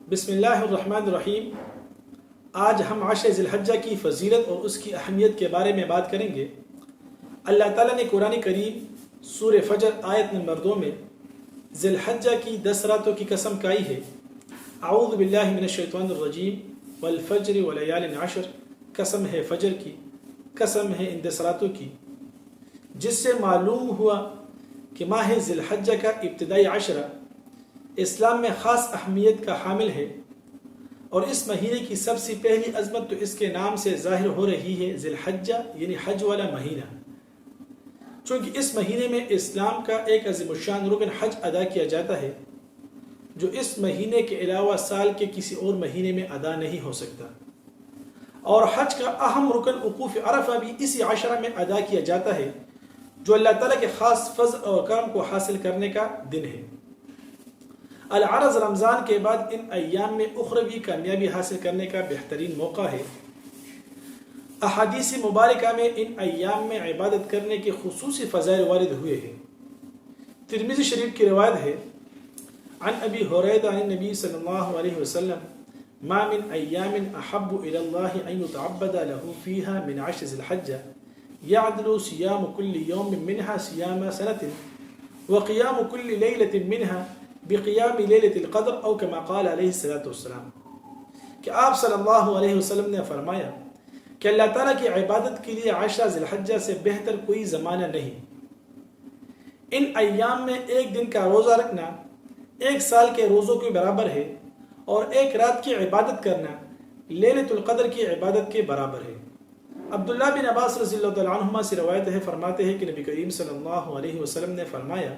بسم اللہ الرحمن الرحیم۔ آج ہم عشر ذی الحجہ کی فضیلت اور اس کی اہمیت کے بارے میں بات کریں گے۔ اللہ تعالیٰ نے قرآن کریم سورہ فجر آیت نمبر 2 میں ذی الحجہ کی 10 راتوں کی قسم کھائی ہے۔ اعوذ باللہ من الشیطان الرجیم والفجر ولیال عشر، قسم ہے فجر کی، قسم ہے ان 10 راتوں کی، جس سے معلوم ہوا کہ ماہ ذی الحجہ کا ابتدائی عشرہ اسلام میں خاص اہمیت کا حامل ہے، اور اس مہینے کی سب سے پہلی عظمت تو اس کے نام سے ظاہر ہو رہی ہے، ذی الحجہ یعنی حج والا مہینہ، چونکہ اس مہینے میں اسلام کا ایک عظیم الشان رکن حج ادا کیا جاتا ہے، جو اس مہینے کے علاوہ سال کے کسی اور مہینے میں ادا نہیں ہو سکتا، اور حج کا اہم رکن وقوف عرفہ بھی اسی عشرہ میں ادا کیا جاتا ہے، جو اللہ تعالیٰ کے خاص فضل اور کرم کو حاصل کرنے کا دن ہے۔ العرض رمضان کے بعد ان ایام میں اخروی کامیابی حاصل کرنے کا بہترین موقع ہے۔ احادیث مبارکہ میں ان ایام میں عبادت کرنے کے خصوصی فضائل وارد ہوئے ہیں۔ ترمذی شریف کی روایت ہے، عن ابی ہریرہ عن النبی صلی اللہ علیہ وسلم، ما من ایام احب الی اللہ ان یتعبد له فیہا من عشر ذی الحجہ یعدل صیام کل یوم منها صیام سنة وقیام کل لیلۃ منها بقیام لیلۃ القدر، او کما قال علیہ الصلوۃ والسلام، کہ آپ صلی اللہ علیہ وسلم نے فرمایا کہ اللہ تعالیٰ کی عبادت کے لیے عشرہ ذی الحجہ سے بہتر کوئی زمانہ نہیں۔ ان ایام میں ایک دن کا روزہ رکھنا 1 سال کے روزوں کے برابر ہے، اور ایک رات کی عبادت کرنا لیلۃ القدر کی عبادت کے برابر ہے۔ عبداللہ بن عباس رضی اللہ تعالیٰ عنہما سے روایت ہے، فرماتے ہیں کہ نبی کریم صلی اللہ علیہ وسلم نے فرمایا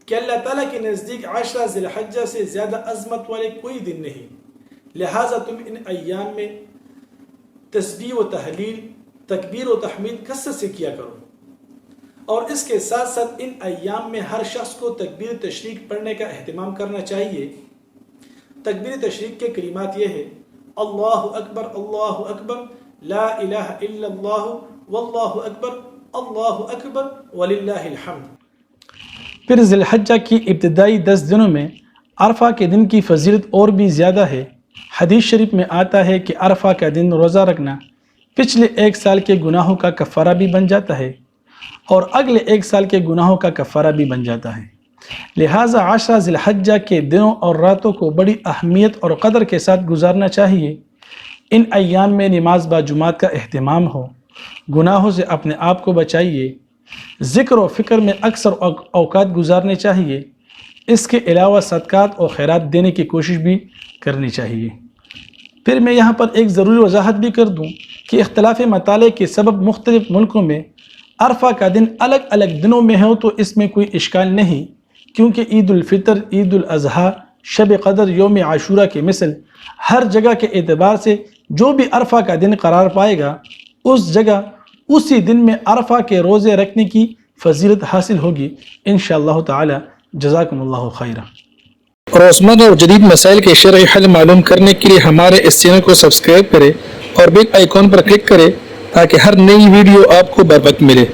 کہ اللہ تعالیٰ کے نزدیک عشرہ ذی الحجہ سے زیادہ عظمت والے کوئی دن نہیں، لہٰذا تم ان ایام میں تسبیح و تحلیل، تکبیر و تحمید کثرت سے کیا کرو، اور اس کے ساتھ ساتھ ان ایام میں ہر شخص کو تکبیر تشریق پڑھنے کا اہتمام کرنا چاہیے۔ تکبیر تشریق کے کلمات یہ ہے، اللہ اکبر لا الہ الا اللہ واللہ اکبر وللہ الحمد۔ پھر ذی الحجہ کی ابتدائی 10 دنوں میں عرفہ کے دن کی فضیلت اور بھی زیادہ ہے۔ حدیث شریف میں آتا ہے کہ عرفہ کا دن روزہ رکھنا پچھلے 1 سال کے گناہوں کا کفارہ بھی بن جاتا ہے، اور اگلے 1 سال کے گناہوں کا کفارہ بھی بن جاتا ہے۔ لہٰذا عشرہ ذی الحجہ کے دنوں اور راتوں کو بڑی اہمیت اور قدر کے ساتھ گزارنا چاہیے۔ ان ایام میں نماز باجماعت کا اہتمام ہو، گناہوں سے اپنے آپ کو بچائیے، ذکر و فکر میں اکثر اوقات گزارنے چاہیے، اس کے علاوہ صدقات اور خیرات دینے کی کوشش بھی کرنی چاہیے۔ پھر میں یہاں پر ایک ضروری وضاحت بھی کر دوں کہ اختلاف مطالعے کے سبب مختلف ملکوں میں عرفہ کا دن الگ الگ دنوں میں ہو تو اس میں کوئی اشکال نہیں، کیونکہ عید الفطر، عید الاضحیٰ، شب قدر، یوم عاشورہ کے مثل ہر جگہ کے اعتبار سے جو بھی عرفہ کا دن قرار پائے گا، اس جگہ اسی دن میں عرفہ کے روزے رکھنے کی فضیلت حاصل ہوگی انشاءاللہ تعالی۔ جزاکم اللہ خیرہ۔ روزمرہ اور جدید مسائل کے شرعی حل معلوم کرنے کے لیے ہمارے اس چینل کو سبسکرائب کریں اور بیل آئیکن پر کلک کریں تاکہ ہر نئی ویڈیو آپ کو بر وقت ملے۔